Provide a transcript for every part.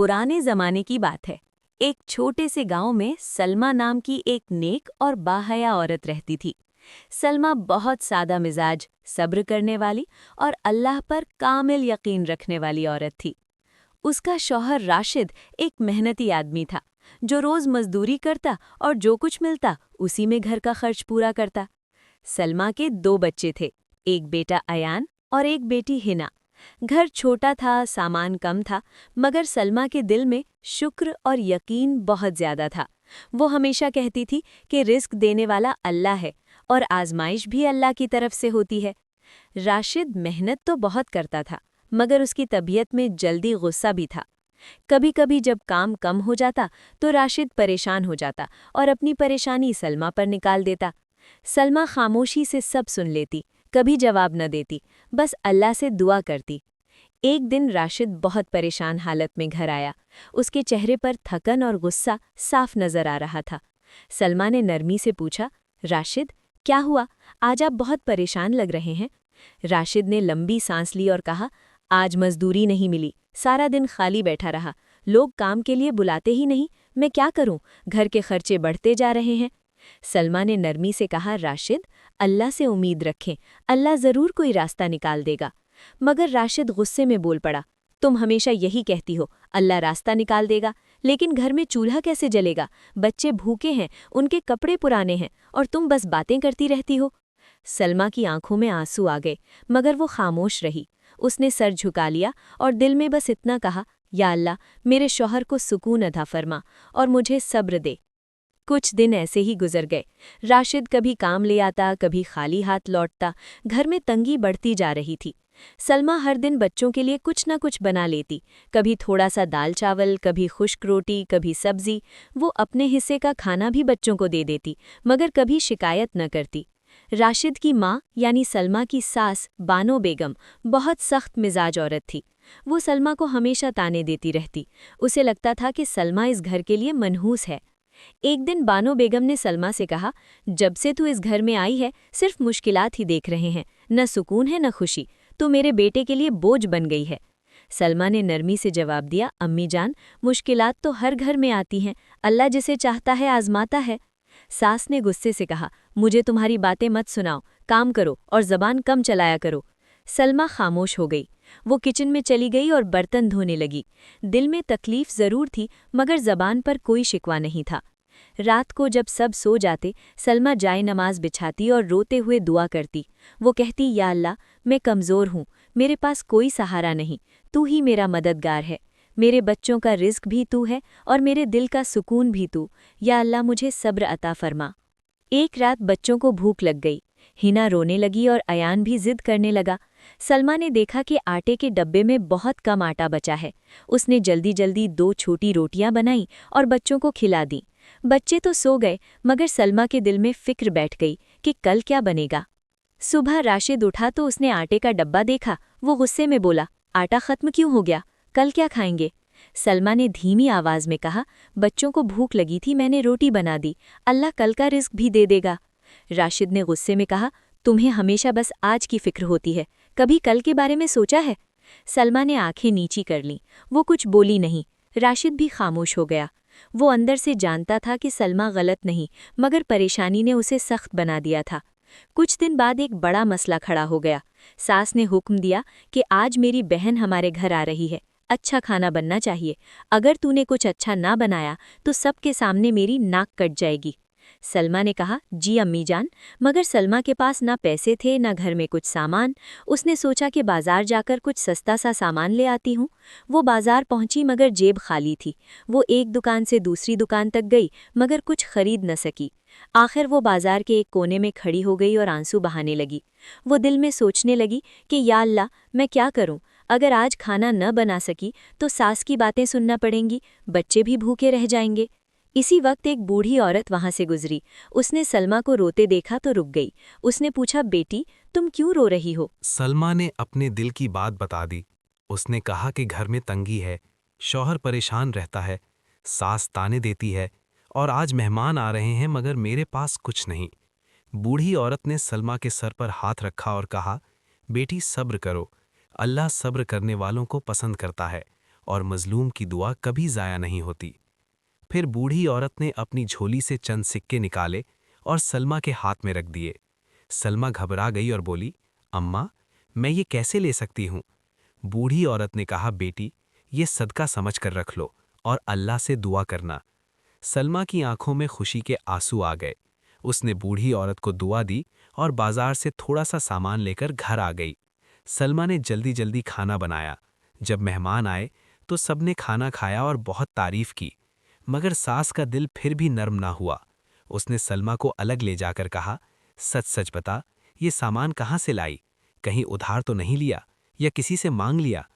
पुराने ज़माने की बात है। एक छोटे से गांव में सलमा नाम की एक नेक और बाहया औरत रहती थी। सलमा बहुत सादा मिजाज, सब्र करने वाली और अल्लाह पर कामिल यकीन रखने वाली औरत थी। उसका शौहर राशिद एक मेहनती आदमी था, जो रोज मजदूरी करता और जो कुछ मिलता उसी में घर का खर्च पूरा करता। सलमा के 2 बच्चे थे, एक बेटा अयान और एक बेटी हिना। घर छोटा था, सामान कम था, मगर सलमा के दिल में शुक्र और यकीन बहुत ज्यादा था। वो हमेशा कहती थी कि रिस्क देने वाला अल्लाह है और आजमाइश भी अल्लाह की तरफ से होती है। राशिद मेहनत तो बहुत करता था, मगर उसकी तबीयत में जल्दी गुस्सा भी था। कभी कभी जब काम कम हो जाता तो राशिद परेशान हो जाता और अपनी परेशानी सलमा पर निकाल देता। सलमा खामोशी से सब सुन लेती, कभी जवाब न देती, बस अल्लाह से दुआ करती। एक दिन राशिद बहुत परेशान हालत में घर आया। उसके चेहरे पर थकन और गुस्सा साफ नजर आ रहा था। सलमा ने नरमी से पूछा, राशिद, क्या हुआ? आज आप बहुत परेशान लग रहे हैं। राशिद ने लंबी सांस ली और कहा, आज मजदूरी नहीं मिली, सारा दिन खाली बैठा रहा, लोग काम के लिए बुलाते ही नहीं, मैं क्या करूं? घर के खर्चे बढ़ते जा रहे हैं। सलमा ने नरमी से कहा, राशिद, अल्लाह से उम्मीद रखें, अल्लाह ज़रूर कोई रास्ता निकाल देगा। मगर राशिद गुस्से में बोल पड़ा, तुम हमेशा यही कहती हो, अल्लाह रास्ता निकाल देगा, लेकिन घर में चूल्हा कैसे जलेगा? बच्चे भूखे हैं, उनके कपड़े पुराने हैं और तुम बस बातें करती रहती हो। सलमा की आंखों में आंसू आ गए, मगर वो खामोश रही। उसने सर झुका लिया और दिल में बस इतना कहा, या अल्लाह, मेरे शौहर को सुकून अता फरमा और मुझे सब्र दे। कुछ दिन ऐसे ही गुजर गए। राशिद कभी काम ले आता, कभी खाली हाथ लौटता। घर में तंगी बढ़ती जा रही थी। सलमा हर दिन बच्चों के लिए कुछ न कुछ बना लेती, कभी थोड़ा सा दाल चावल, कभी खुश्क रोटी, कभी सब्जी। वो अपने हिस्से का खाना भी बच्चों को दे देती, मगर कभी शिकायत न करती। राशिद की माँ यानी सलमा की सास बानो बेगम बहुत सख्त मिजाज औरत थी। वो सलमा को हमेशा ताने देती रहती। उसे लगता था कि सलमा इस घर के लिए मनहूस है। एक दिन बानो बेगम ने सलमा से कहा, जब से तू इस घर में आई है सिर्फ मुश्किलात ही देख रहे हैं, न सुकून है न खुशी, तू मेरे बेटे के लिए बोझ बन गई है। सलमा ने नरमी से जवाब दिया, अम्मी जान, मुश्किलात तो हर घर में आती हैं, अल्लाह जिसे चाहता है आजमाता है। सास ने गुस्से से कहा, मुझे तुम्हारी बातें मत सुनाओ, काम करो और जबान कम चलाया करो। सलमा खामोश हो गई। वो किचन में चली गई और बर्तन धोने लगी। दिल में तकलीफ जरूर थी, मगर जबान पर कोई शिकवा नहीं था। रात को जब सब सो जाते, सलमा जाए नमाज बिछाती और रोते हुए दुआ करती। वो कहती, या अल्लाह, मैं कमज़ोर हूँ, मेरे पास कोई सहारा नहीं, तू ही मेरा मददगार है। मेरे बच्चों का रिज़्क भी तू है और मेरे दिल का सुकून भी तू। या अल्लाह, मुझे सब्र अता फरमा। एक रात बच्चों को भूख लग गई। हिना रोने लगी और अयान भी जिद करने लगा। सलमा ने देखा कि आटे के डब्बे में बहुत कम आटा बचा है। उसने जल्दी जल्दी 2 छोटी रोटियां बनाई और बच्चों को खिला दी। बच्चे तो सो गए, मगर सलमा के दिल में फिक्र बैठ गई कि कल क्या बनेगा। सुबह राशिद उठा तो उसने आटे का डब्बा देखा। वो गुस्से में बोला, आटा खत्म क्यों हो गया? कल क्या खाएंगे? सलमा ने धीमी आवाज में कहा, बच्चों को भूख लगी थी, मैंने रोटी बना दी, अल्लाह कल का रिस्क भी दे देगा। राशिद ने गुस्से में कहा, तुम्हें हमेशा बस आज की फिक्र होती है, कभी कल के बारे में सोचा है? सलमा ने आंखें नीची कर लीं। वो कुछ बोली नहीं। राशिद भी खामोश हो गया। वो अंदर से जानता था कि सलमा गलत नहीं, मगर परेशानी ने उसे सख्त बना दिया था। कुछ दिन बाद एक बड़ा मसला खड़ा हो गया। सास ने हुक्म दिया कि आज मेरी बहन हमारे घर आ रही है, अच्छा खाना बनना चाहिए, अगर तूने कुछ अच्छा ना बनाया तो सबके सामने मेरी नाक कट जाएगी। सलमा ने कहा, जी अम्मी जान, मगर सलमा के पास ना पैसे थे ना घर में कुछ सामान। उसने सोचा कि बाजार जाकर कुछ सस्ता सा सामान ले आती हूँ। वो बाजार पहुंची मगर जेब खाली थी। वो एक दुकान से दूसरी दुकान तक गई, मगर कुछ खरीद न सकी। आखिर वो बाजार के एक कोने में खड़ी हो गई और आंसू बहाने लगी। वो दिल में सोचने लगी कि या अल्लाह, मैं क्या करूं? अगर आज खाना न बना सकी तो सास की बातें सुनना पड़ेंगी, बच्चे भी भूखे रह जाएंगे। इसी वक्त एक बूढ़ी औरत वहां से गुजरी। उसने सलमा को रोते देखा तो रुक गई। उसने पूछा, बेटी, तुम क्यों रो रही हो? सलमा ने अपने दिल की बात बता दी। उसने कहा कि घर में तंगी है, शौहर परेशान रहता है, सास ताने देती है और आज मेहमान आ रहे हैं मगर मेरे पास कुछ नहीं। बूढ़ी औरत ने सलमा के सर पर हाथ रखा और कहा, बेटी सब्र करो, अल्लाह सब्र करने वालों को पसंद करता है और मजलूम की दुआ कभी ज़ाया नहीं होती। फिर बूढ़ी औरत ने अपनी झोली से चंद सिक्के निकाले और सलमा के हाथ में रख दिए। सलमा घबरा गई और बोली, अम्मा, मैं ये कैसे ले सकती हूँ? बूढ़ी औरत ने कहा, बेटी, ये सदका समझ कर रख लो और अल्लाह से दुआ करना। सलमा की आंखों में खुशी के आंसू आ गए। उसने बूढ़ी औरत को दुआ दी और बाजार से थोड़ा सा सामान लेकर घर आ गई। सलमा ने जल्दी जल्दी खाना बनाया। जब मेहमान आए तो सबने खाना खाया और बहुत तारीफ की, मगर सास का दिल फिर भी नर्म ना हुआ। उसने सलमा को अलग ले जाकर कहा, सच सच बता, ये सामान कहाँ से लाई? कहीं उधार तो नहीं लिया या किसी से मांग लिया?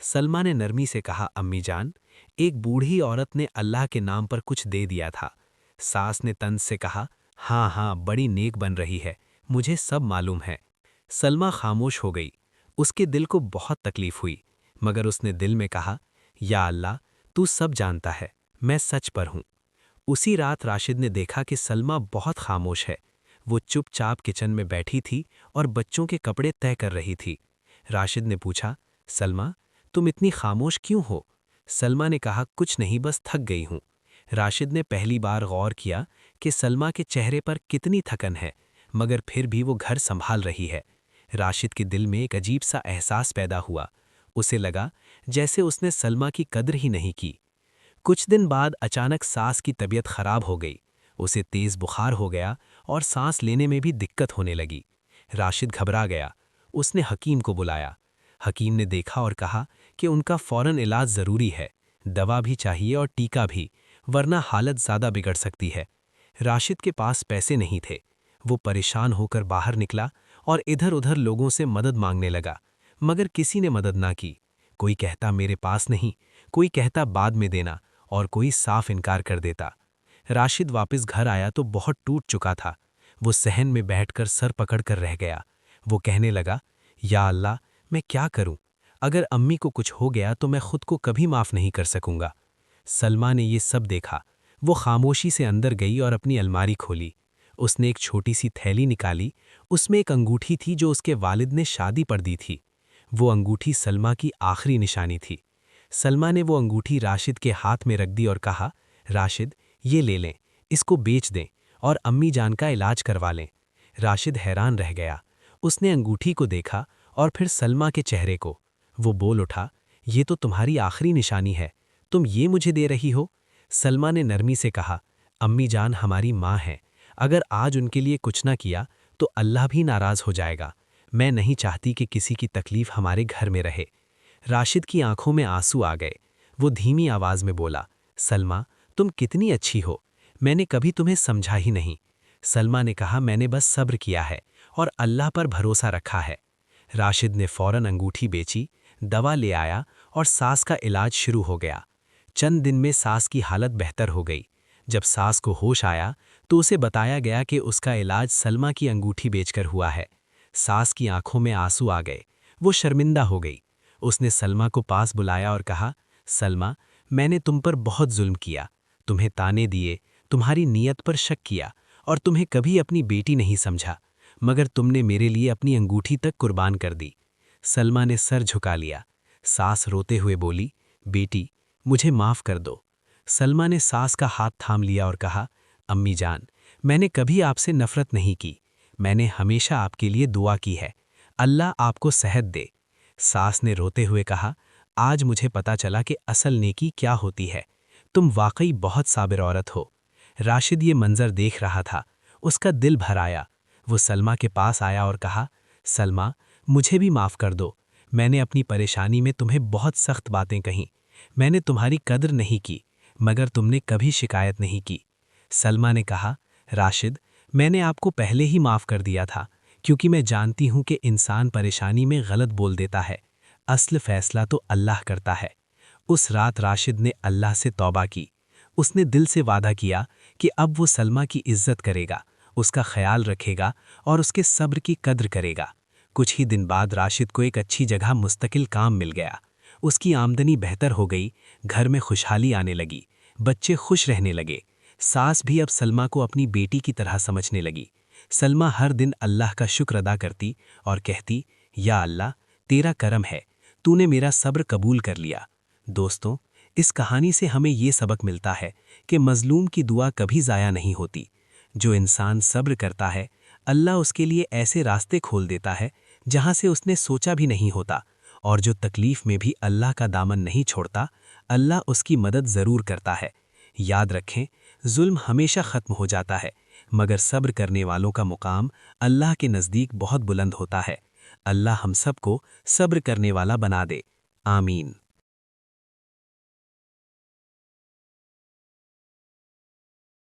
सलमा ने नरमी से कहा, अम्मी जान, एक बूढ़ी औरत ने अल्लाह के नाम पर कुछ दे दिया था। सास ने तंज से कहा, हाँ हाँ, बड़ी नेक बन रही है, मुझे सब मालूम है। सलमा खामोश हो गई। उसके दिल को बहुत तकलीफ हुई, मगर उसने दिल में कहा, या अल्लाह, तू सब जानता है, मैं सच पर हूँ। उसी रात राशिद ने देखा कि सलमा बहुत खामोश है। वो चुपचाप किचन में बैठी थी और बच्चों के कपड़े तय कर रही थी। राशिद ने पूछा, सलमा, तुम इतनी खामोश क्यों हो? सलमा ने कहा, कुछ नहीं, बस थक गई हूँ। राशिद ने पहली बार गौर किया कि सलमा के चेहरे पर कितनी थकन है, मगर फिर भी वो घर संभाल रही है। राशिद के दिल में एक अजीब सा एहसास पैदा हुआ। उसे लगा जैसे उसने सलमा की कद्र ही नहीं की। कुछ दिन बाद अचानक सास की तबीयत खराब हो गई। उसे तेज बुखार हो गया और सांस लेने में भी दिक्कत होने लगी। राशिद घबरा गया। उसने हकीम को बुलाया। हकीम ने देखा और कहा कि उनका फौरन इलाज ज़रूरी है, दवा भी चाहिए और टीका भी, वरना हालत ज़्यादा बिगड़ सकती है। राशिद के पास पैसे नहीं थे। वो परेशान होकर बाहर निकला और इधर-उधर लोगों से मदद मांगने लगा, मगर किसी ने मदद ना की। कोई कहता मेरे पास नहीं, कोई कहता बाद में देना, और कोई साफ इनकार कर देता। राशिद वापस घर आया तो बहुत टूट चुका था। वो सहन में बैठकर सर पकड़कर रह गया। वो कहने लगा, या अल्लाह, मैं क्या करूं? अगर अम्मी को कुछ हो गया तो मैं खुद को कभी माफ़ नहीं कर सकूंगा। सलमा ने ये सब देखा। वो खामोशी से अंदर गई और अपनी अलमारी खोली। उसने एक छोटी सी थैली निकाली। उसमें एक अंगूठी थी जो उसके वालिद ने शादी पर दी थी। वो अंगूठी सलमा की आखिरी निशानी थी। सलमा ने वो अंगूठी राशिद के हाथ में रख दी और कहा, राशिद, ये ले लें, इसको बेच दें और अम्मी जान का इलाज करवा लें। राशिद हैरान रह गया। उसने अंगूठी को देखा और फिर सलमा के चेहरे को। वो बोल उठा, ये तो तुम्हारी आखिरी निशानी है, तुम ये मुझे दे रही हो? सलमा ने नरमी से कहा, अम्मी जान हमारी माँ हैं, अगर आज उनके लिए कुछ ना किया तो अल्लाह भी नाराज़ हो जाएगा। मैं नहीं चाहती कि किसी की तकलीफ हमारे घर में रहे। राशिद की आंखों में आंसू आ गए। वो धीमी आवाज में बोला, सलमा, तुम कितनी अच्छी हो, मैंने कभी तुम्हें समझा ही नहीं। सलमा ने कहा, मैंने बस सब्र किया है और अल्लाह पर भरोसा रखा है। राशिद ने फौरन अंगूठी बेची, दवा ले आया और सास का इलाज शुरू हो गया। चंद दिन में सास की हालत बेहतर हो गई। जब सास को होश आया तो उसे बताया गया कि उसका इलाज सलमा की अंगूठी बेचकर हुआ है। सास की आंखों में आंसू आ गए। वो शर्मिंदा हो गई। उसने सलमा को पास बुलाया और कहा, सलमा, मैंने तुम पर बहुत जुल्म किया, तुम्हें ताने दिए, तुम्हारी नीयत पर शक किया और तुम्हें कभी अपनी बेटी नहीं समझा, मगर तुमने मेरे लिए अपनी अंगूठी तक कुर्बान कर दी। सलमा ने सर झुका लिया। सास रोते हुए बोली, बेटी, मुझे माफ़ कर दो। सलमा ने सास का हाथ थाम लिया और कहा, अम्मी जान, मैंने कभी आपसे नफ़रत नहीं की, मैंने हमेशा आपके लिए दुआ की है, अल्लाह आपको सेहत दे। सास ने रोते हुए कहा, आज मुझे पता चला कि असल नेकी क्या होती है, तुम वाकई बहुत साबिर औरत हो। राशिद ये मंजर देख रहा था। उसका दिल भर आया। वो सलमा के पास आया और कहा, सलमा, मुझे भी माफ़ कर दो, मैंने अपनी परेशानी में तुम्हें बहुत सख्त बातें कहीं, मैंने तुम्हारी कद्र नहीं की, मगर तुमने कभी शिकायत नहीं की। सलमा ने कहा, राशिद, मैंने आपको पहले ही माफ़ कर दिया था, क्योंकि मैं जानती हूं कि इंसान परेशानी में गलत बोल देता है, असल फैसला तो अल्लाह करता है। उस रात राशिद ने अल्लाह से तौबा की। उसने दिल से वादा किया कि अब वो सलमा की इज्जत करेगा, उसका ख्याल रखेगा और उसके सब्र की कद्र करेगा। कुछ ही दिन बाद राशिद को एक अच्छी जगह मुस्तकिल काम मिल गया। उसकी आमदनी बेहतर हो गई, घर में खुशहाली आने लगी, बच्चे खुश रहने लगे। सास भी अब सलमा को अपनी बेटी की तरह समझने लगी। सलमा हर दिन अल्लाह का शुक्र अदा करती और कहती, या अल्लाह, तेरा करम है, तूने मेरा सब्र कबूल कर लिया। दोस्तों, इस कहानी से हमें ये सबक मिलता है कि मजलूम की दुआ कभी ज़ाया नहीं होती। जो इंसान सब्र करता है, अल्लाह उसके लिए ऐसे रास्ते खोल देता है जहां से उसने सोचा भी नहीं होता, और जो तकलीफ में भी अल्लाह का दामन नहीं छोड़ता, अल्लाह उसकी मदद ज़रूर करता है। याद रखें, जुल्म हमेशा ख़त्म हो जाता है, मगर सब्र करने वालों का मुकाम अल्लाह के नज़दीक बहुत बुलंद होता है। अल्लाह हम सबको सब्र करने वाला बना दे। आमीन।